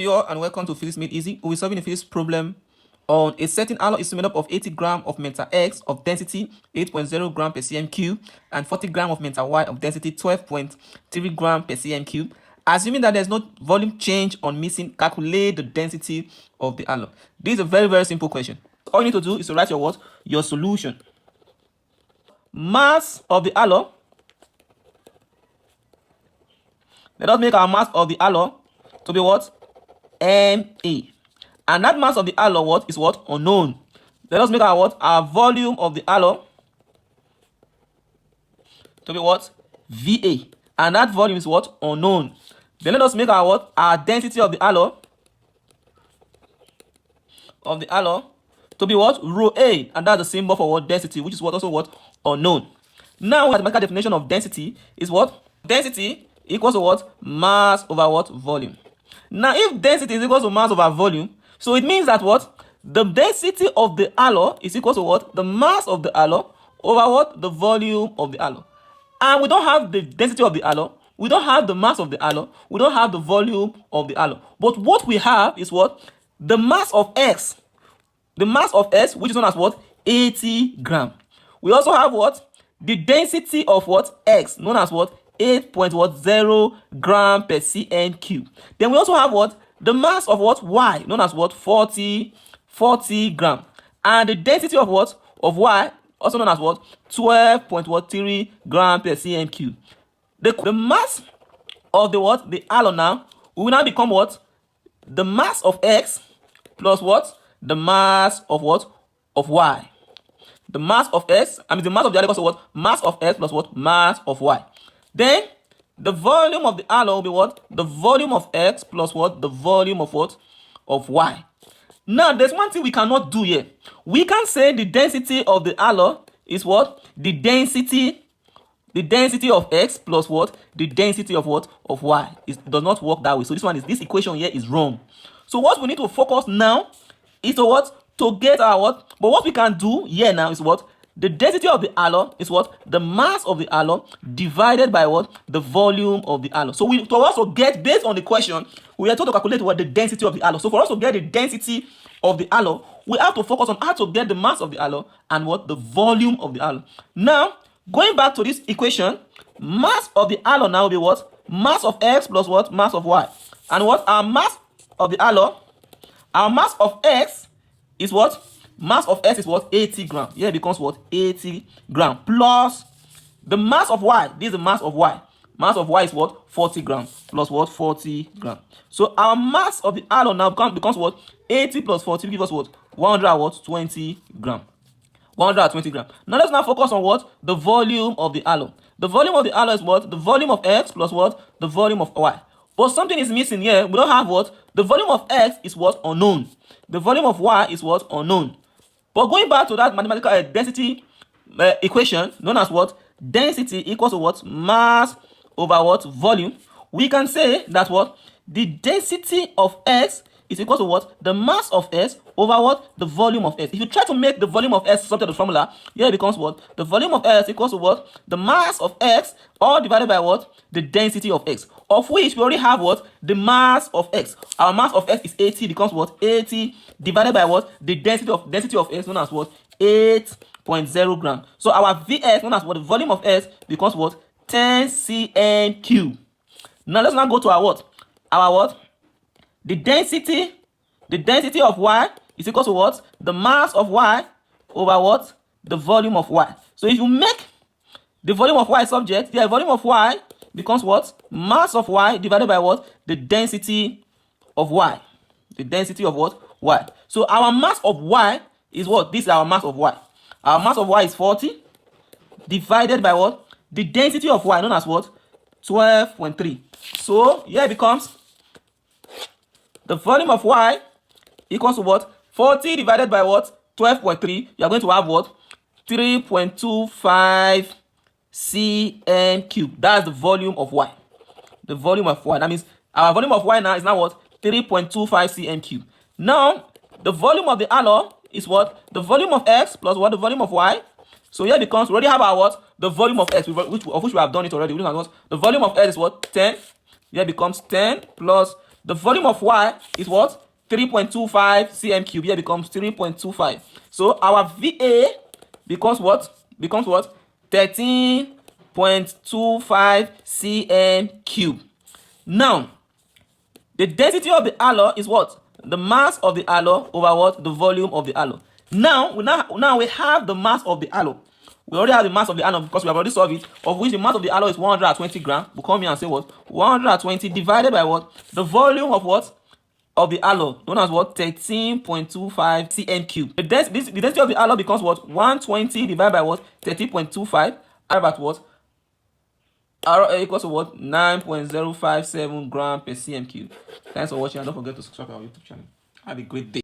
Hello and welcome to Physics Made Easy. We'll be solving a physics problem on a certain alloy is made up of 80 gram of metal X of density 8.0 gram per cm cube and 40 gram of metal Y of density 12.3 gram per cm cube. Assuming that there's no volume change on missing, calculate the density of the alloy. This is a very simple question. All you need to do is to write your what? Your solution. Mass of the alloy. Let us make our mass of the alloy to be what? Ma. And that mass of the alloy what is what? Unknown. Let us make our what? Our volume of the alloy to be what? Va. And that volume is what? Unknown. Then let us make our what? Our density of the alloy to be what? Rho A. And that's the symbol for what? Density, which is what? Also what? Unknown. Now, mathematical definition of density is what? Density equals to what? Mass over what? Volume. Now, if density is equal to mass over volume, so it means that what? The density of the alloy is equal to what? The mass of the alloy over what? The volume of the alloy. And we don't have the density of the alloy. We don't have the mass of the alloy. We don't have the volume of the alloy. But what we have is what? The mass of X. The mass of S, which is known as what? 80 gram. We also have what? The density of what? X, known as what? 8.0 gram per cm cube. Then we also have what? The mass of what? Y, known as what? 40 gram. And the density of what? Of Y, also known as what? 12.3 gram per cm cube. The mass of the what? The alloy now will now become what? The mass of X plus what? The mass of what? Of Y. The mass of S, the mass of the alloy equals to what? Mass of S plus what? Mass of Y. Then the volume of the alloy will be what? The volume of X plus what? The volume of what? Of Y. Now, there's one thing we cannot do here. We can say the density of the alloy is what? The density of X plus what? The density of what? Of Y. It does not work that way. So this equation here is wrong. So what we need to focus now is to what? To get our what? But what we can do here now is what? The density of the alloy is what? The mass of the alloy divided by what? The volume of the alloy. So to also get, based on the question, we are told to calculate what? The density of the alloy. So for us to get the density of the alloy, we have to focus on how to get the mass of the alloy and what? The volume of the alloy. Now, going back to this equation, mass of the alloy now will be what? Mass of X plus what? Mass of Y. And what? Our mass of the alloy, our mass of X is what? Mass of S is what? 80 gram. Here it becomes what? 80 gram. Plus the mass of Y. This is the mass of Y. Mass of Y is what? 40 gram. Plus what? 40 gram. So our mass of the alloy now becomes what? 80 plus 40 gives us what? 120 gram. 120 gram. Now let's now focus on what? The volume of the alloy. The volume of the alloy is what? The volume of X plus what? The volume of Y. But something is missing here. We don't have what? The volume of X is what? Unknown. The volume of Y is what? Unknown. But going back to that mathematical density equation, known as what? Density equals to what? Mass over what? Volume. We can say that what? The density of S is equal to what? The mass of S over what? The volume of S. If you try to make the volume of S subject to the formula, here it becomes what? The volume of S equals to what? The mass of X, all divided by what? The density of X. Of which we already have what? The mass of X. Our mass of X is 80, becomes what? 80 divided by what? The density of S, known as what? 8.0 gram. So our Vs, known as what? The volume of S, becomes what? 10 cm cube. Now let's now go to our what? Our what? The density of Y is equal to what? The mass of Y over what? The volume of Y. So if you make the volume of Y subject, the volume of Y becomes what? Mass of Y divided by what? The density of Y. The density of what? Y. So our mass of Y is what? This is our mass of Y. Our mass of Y is 40 divided by what? The density of Y, known as what? 12.3. So here it becomes the volume of Y equals to what? 40 divided by what? 12.3. You are going to have what? 3.25 cm cube. That's the volume of Y. The volume of Y. That means our volume of Y now is now what? 3.25 cm cube. Now, the volume of the alloy is what? The volume of X plus what? The volume of Y. So here becomes, we already have our what? The volume of X, of which we have done it already. The volume of X is what? 10. Here becomes 10 plus The volume of Y is what? 3.25 cm cube. Here becomes 3.25. So our VA becomes what? 13.25 cm cube. Now, the density of the alloy is what? The mass of the alloy over what? The volume of the alloy. Now we have the mass of the alloy. We already have the mass of the alloy because we have already solved it, of which the mass of the alloy is 120 grams. We'll come here and say what? 120 divided by what? The volume of what? Of the alloy, known as what? 13.25 cm cube. The density of the alloy becomes what? 120 divided by what? 13.25. About what? R equals to what? 9.057 gram per cm cube. Thanks for watching and don't forget to subscribe to our YouTube channel. Have a great day.